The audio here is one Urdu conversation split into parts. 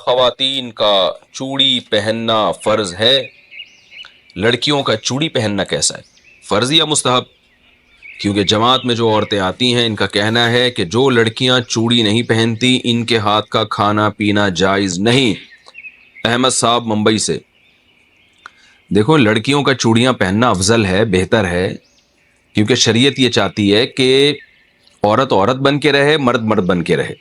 خواتین کا چوڑی پہننا فرض ہے؟ لڑکیوں کا چوڑی پہننا کیسا ہے، فرض یا مستحب؟ کیونکہ جماعت میں جو عورتیں آتی ہیں ان کا کہنا ہے کہ جو لڑکیاں چوڑی نہیں پہنتی ان کے ہاتھ کا کھانا پینا جائز نہیں۔ احمد صاحب ممبئی سے۔ دیکھو، لڑکیوں کا چوڑیاں پہننا افضل ہے، بہتر ہے، کیونکہ شریعت یہ چاہتی ہے کہ عورت عورت بن کے رہے، مرد مرد بن کے رہے۔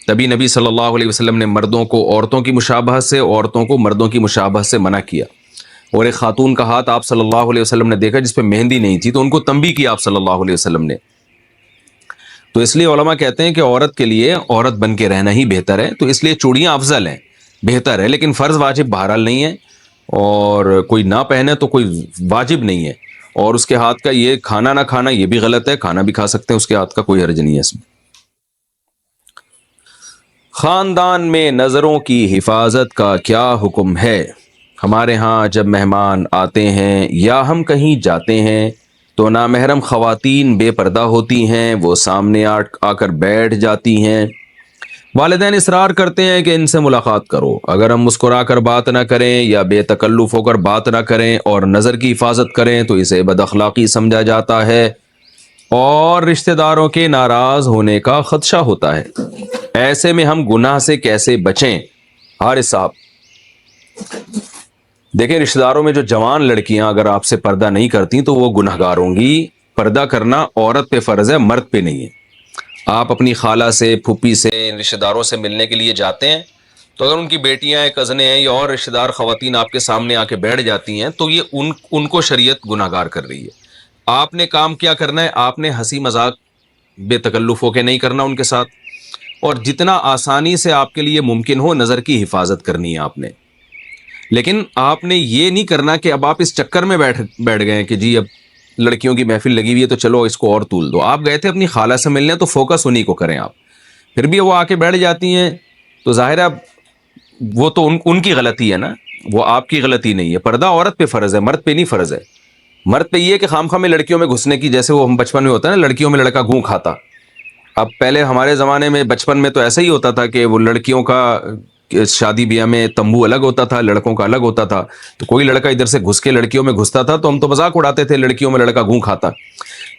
تبھی نبی صلی اللہ علیہ وسلم نے مردوں کو عورتوں کی مشابہت سے، عورتوں کو مردوں کی مشابہت سے منع کیا۔ اور ایک خاتون کا ہاتھ آپ صلی اللہ علیہ وسلم نے دیکھا جس پہ مہندی نہیں تھی، تو ان کو تنبیہ کیا آپ صلی اللہ علیہ وسلم نے۔ تو اس لیے علماء کہتے ہیں کہ عورت کے لیے عورت بن کے رہنا ہی بہتر ہے، تو اس لیے چوڑیاں افضل ہیں، بہتر ہے، لیکن فرض واجب بہرحال نہیں ہے، اور کوئی نہ پہنے تو کوئی واجب نہیں ہے۔ اور اس کے ہاتھ کا یہ کھانا نہ کھانا یہ بھی غلط ہے، کھانا بھی کھا سکتے ہیں اس کے ہاتھ کا، کوئی حرج نہیں ہے اس میں۔ خاندان میں نظروں کی حفاظت کا کیا حکم ہے؟ ہمارے ہاں جب مہمان آتے ہیں یا ہم کہیں جاتے ہیں تو نامحرم خواتین بے پردہ ہوتی ہیں، وہ سامنے آ کر بیٹھ جاتی ہیں۔ والدین اصرار کرتے ہیں کہ ان سے ملاقات کرو، اگر ہم مسکرا کر بات نہ کریں یا بے تکلف ہو کر بات نہ کریں اور نظر کی حفاظت کریں تو اسے بد اخلاقی سمجھا جاتا ہے اور رشتہ داروں کے ناراض ہونے کا خدشہ ہوتا ہے۔ ایسے میں ہم گناہ سے کیسے بچیں؟ حارث صاحب، دیکھیں، رشتہ داروں میں جو جوان لڑکیاں اگر آپ سے پردہ نہیں کرتی تو وہ گنہگار ہوں گی۔ پردہ کرنا عورت پہ فرض ہے، مرد پہ نہیں ہے۔ آپ اپنی خالہ سے، پھوپھی سے، رشتہ داروں سے ملنے کے لیے جاتے ہیں تو اگر ان کی بیٹیاں ہیں، کزنیں ہیں یا اور رشتہ دار خواتین آپ کے سامنے آ کے بیٹھ جاتی ہیں تو یہ ان کو شریعت گناہگار کر رہی ہے۔ آپ نے کام کیا کرنا ہے، آپ نے ہنسی مذاق بے تکلف ہو کے نہیں کرنا ان کے ساتھ، اور جتنا آسانی سے آپ کے لیے ممکن ہو نظر کی حفاظت کرنی ہے آپ نے۔ لیکن آپ نے یہ نہیں کرنا کہ اب آپ اس چکر میں بیٹھ گئے کہ جی اب لڑکیوں کی محفل لگی ہوئی ہے تو چلو اس کو اور تول دو۔ آپ گئے تھے اپنی خالہ سے ملنے تو فوکس انہی کو کریں آپ، پھر بھی وہ آ کے بیٹھ جاتی ہیں تو ظاہر ہے وہ تو ان کی غلطی ہے نا، وہ آپ کی غلطی نہیں ہے۔ پردہ عورت پہ فرض ہے، مرد پہ نہیں فرض ہے۔ مرد پہ یہ ہے کہ خام خواہ میں لڑکیوں میں گھسنے کی، جیسے وہ ہم بچپن میں ہوتا ہے نا، لڑکیوں میں لڑکا گھوں کھاتا۔ اب پہلے ہمارے زمانے میں بچپن میں تو ایسا ہی ہوتا تھا کہ وہ لڑکیوں کا شادی بیاہ میں تمبو الگ ہوتا تھا، لڑکوں کا الگ ہوتا تھا، تو کوئی لڑکا ادھر سے گھس کے لڑکیوں میں گھستا تھا تو ہم تو مذاق اڑاتے تھے لڑکیوں میں لڑکا گھوں کھاتا۔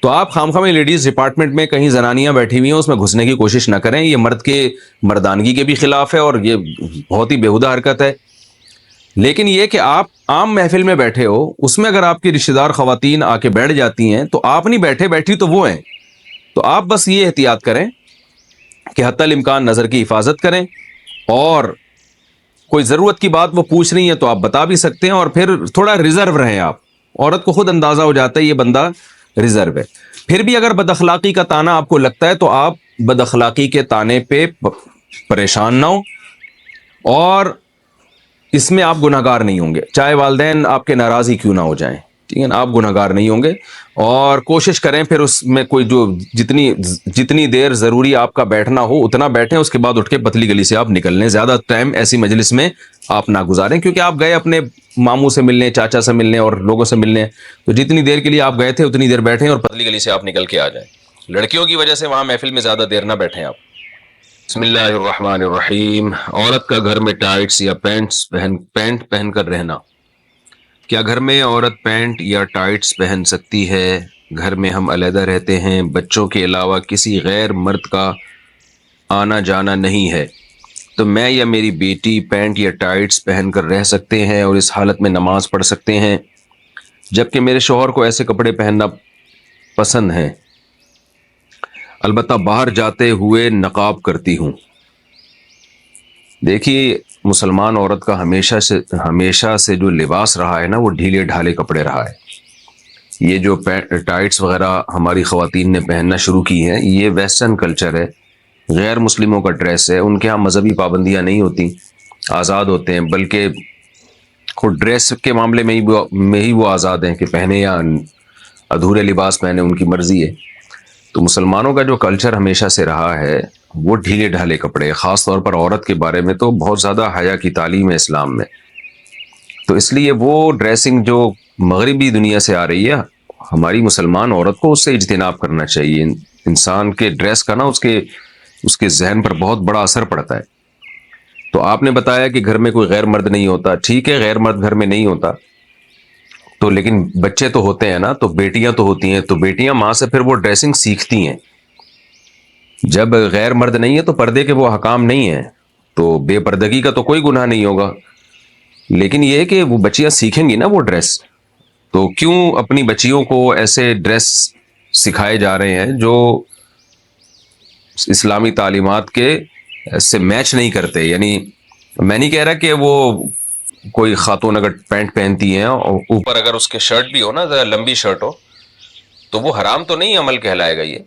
تو آپ خامخواہ میں لیڈیز ڈپارٹمنٹ میں کہیں زنانیاں بیٹھی ہوئی ہیں اس میں گھسنے کی کوشش نہ کریں، یہ مرد کے مردانگی کے بھی خلاف ہے اور یہ بہت ہی بےہودہ حرکت ہے۔ لیکن یہ کہ آپ عام محفل میں بیٹھے ہو، اس میں اگر آپ کی رشتہ دار خواتین آ کے بیٹھ جاتی ہیں تو آپ نہیں بیٹھے، بیٹھی تو وہ ہیں، تو آپ بس یہ احتیاط کریں کہ حتی الامکان نظر کی حفاظت کریں، اور کوئی ضرورت کی بات وہ پوچھ رہی ہیں تو آپ بتا بھی سکتے ہیں، اور پھر تھوڑا ریزرو رہیں آپ۔ عورت کو خود اندازہ ہو جاتا ہے یہ بندہ ریزرو ہے۔ پھر بھی اگر بد اخلاقی کا تانا آپ کو لگتا ہے تو آپ بد اخلاقی کے تانے پہ پریشان نہ ہو، اور اس میں آپ گناہگار نہیں ہوں گے، چاہے والدین آپ کے ناراض ہی کیوں نہ ہو جائیں، ٹھیک ہے نا، آپ گناہگار نہیں ہوں گے۔ اور کوشش کریں پھر اس میں کوئی جو جتنی دیر ضروری آپ کا بیٹھنا ہو اتنا بیٹھیں، اس کے بعد اٹھ کے پتلی گلی سے آپ نکل لیں۔ زیادہ ٹائم ایسی مجلس میں آپ نہ گزاریں، کیونکہ آپ گئے اپنے ماموں سے ملنے، چاچا سے ملنے اور لوگوں سے ملنے، تو جتنی دیر کے لیے آپ گئے تھے اتنی دیر بیٹھیں اور پتلی گلی سے آپ نکل کے آ جائیں۔ لڑکیوں کی وجہ سے وہاں محفل میں زیادہ دیر نہ بیٹھیں آپ۔ بسم اللہ الرحمن الرحیم۔ عورت کا گھر میں ٹائٹس یا پینٹ پہن کر رہنا، کیا گھر میں عورت پینٹ یا ٹائٹس پہن سکتی ہے؟ گھر میں ہم علیحدہ رہتے ہیں، بچوں کے علاوہ کسی غیر مرد کا آنا جانا نہیں ہے، تو میں یا میری بیٹی پینٹ یا ٹائٹس پہن کر رہ سکتے ہیں اور اس حالت میں نماز پڑھ سکتے ہیں، جبکہ میرے شوہر کو ایسے کپڑے پہننا پسند ہیں، البتہ باہر جاتے ہوئے نقاب کرتی ہوں۔ دیکھیے، مسلمان عورت کا ہمیشہ سے جو لباس رہا ہے نا، وہ ڈھیلے ڈھالے کپڑے رہا ہے۔ یہ جو ٹائٹس وغیرہ ہماری خواتین نے پہننا شروع کی ہیں، یہ ویسٹرن کلچر ہے، غیر مسلموں کا ڈریس ہے۔ ان کے ہاں مذہبی پابندیاں نہیں ہوتی، آزاد ہوتے ہیں، بلکہ خود ڈریس کے معاملے میں ہی وہ آزاد ہیں کہ پہنے یا ادھورے لباس پہنے، ان کی مرضی ہے۔ تو مسلمانوں کا جو کلچر ہمیشہ سے رہا ہے وہ ڈھیلے ڈھالے کپڑے، خاص طور پر عورت کے بارے میں تو بہت زیادہ حیا کی تعلیم ہے اسلام میں، تو اس لیے وہ ڈریسنگ جو مغربی دنیا سے آ رہی ہے، ہماری مسلمان عورت کو اس سے اجتناب کرنا چاہیے۔ انسان کے ڈریس کا نا اس کے ذہن پر بہت بڑا اثر پڑتا ہے۔ تو آپ نے بتایا کہ گھر میں کوئی غیر مرد نہیں ہوتا، ٹھیک ہے غیر مرد گھر میں نہیں ہوتا تو لیکن بچے تو ہوتے ہیں نا، تو بیٹیاں تو ہوتی ہیں، تو بیٹیاں ماں سے پھر وہ ڈریسنگ سیکھتی ہیں۔ جب غیر مرد نہیں ہے تو پردے کے وہ حکام نہیں ہیں، تو بے پردگی کا تو کوئی گناہ نہیں ہوگا، لیکن یہ ہے کہ وہ بچیاں سیکھیں گی نا وہ ڈریس، تو کیوں اپنی بچیوں کو ایسے ڈریس سکھائے جا رہے ہیں جو اسلامی تعلیمات کے سے میچ نہیں کرتے؟ یعنی میں نہیں کہہ رہا کہ وہ کوئی خاتون اگر پینٹ پہنتی ہیں اور اوپر اگر اس کے شرٹ بھی ہو نا، ذرا لمبی شرٹ ہو، تو وہ حرام تو نہیں عمل کہلائے گا یہ،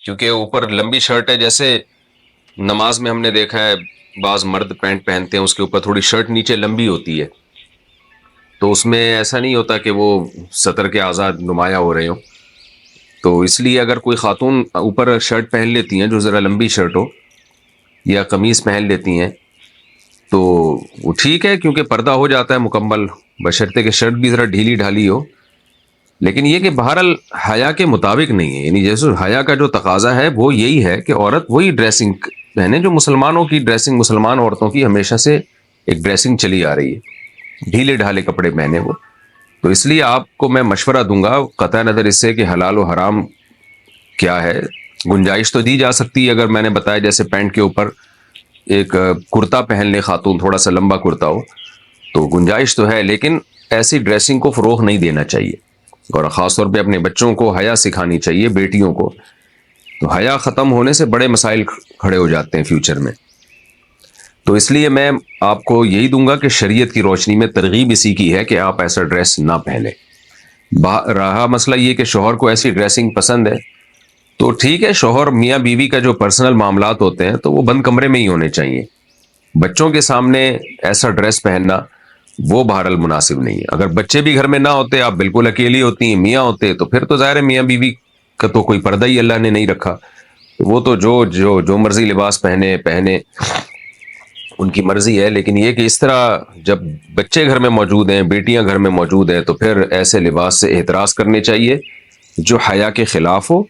کیونکہ اوپر لمبی شرٹ ہے۔ جیسے نماز میں ہم نے دیکھا ہے بعض مرد پینٹ پہنتے ہیں، اس کے اوپر تھوڑی شرٹ نیچے لمبی ہوتی ہے، تو اس میں ایسا نہیں ہوتا کہ وہ سطر کے آزاد نمایاں ہو رہے ہوں۔ تو اس لیے اگر کوئی خاتون اوپر شرٹ پہن لیتی ہیں جو ذرا لمبی شرٹ ہو یا قمیص پہن لیتی ہیں تو وہ ٹھیک ہے، کیونکہ پردہ ہو جاتا ہے مکمل، بشرطے کہ شرٹ بھی ذرا ڈھیلی ڈھالی ہو، لیکن یہ کہ بہرحال حیا کے مطابق نہیں ہے۔ یعنی جیسے حیا کا جو تقاضا ہے وہ یہی ہے کہ عورت وہی ڈریسنگ پہنے جو مسلمانوں کی ڈریسنگ، مسلمان عورتوں کی ہمیشہ سے ایک ڈریسنگ چلی آ رہی ہے، ڈھیلے ڈھالے کپڑے پہنے وہ۔ تو اس لیے آپ کو میں مشورہ دوں گا، قطع نظر اس سے کہ حلال و حرام کیا ہے، گنجائش تو دی جا سکتی ہے، اگر میں نے بتایا جیسے پینٹ کے اوپر ایک کرتا پہن لے خاتون، تھوڑا سا لمبا کرتا ہو تو گنجائش تو ہے، لیکن ایسی ڈریسنگ کو فروغ نہیں دینا چاہیے، اور خاص طور پہ اپنے بچوں کو حیا سکھانی چاہیے، بیٹیوں کو۔ تو حیا ختم ہونے سے بڑے مسائل کھڑے ہو جاتے ہیں فیوچر میں۔ تو اس لیے میں آپ کو یہی دوں گا کہ شریعت کی روشنی میں ترغیب اسی کی ہے کہ آپ ایسا ڈریس نہ پہنیں۔ رہا مسئلہ یہ کہ شوہر کو ایسی ڈریسنگ پسند ہے تو ٹھیک ہے، شوہر میاں بیوی کا جو پرسنل معاملات ہوتے ہیں تو وہ بند کمرے میں ہی ہونے چاہیے، بچوں کے سامنے ایسا ڈریس پہننا وہ بہرحال مناسب نہیں ہے۔ اگر بچے بھی گھر میں نہ ہوتے، آپ بالکل اکیلی ہوتی ہیں، میاں ہوتے، تو پھر تو ظاہر ہے میاں بیوی کا تو کوئی پردہ ہی اللہ نے نہیں رکھا، وہ تو جو مرضی لباس پہنے ان کی مرضی ہے۔ لیکن یہ کہ اس طرح جب بچے گھر میں موجود ہیں، بیٹیاں گھر میں موجود ہیں، تو پھر ایسے لباس سے احتراز کرنے چاہیے جو حیا کے خلاف ہو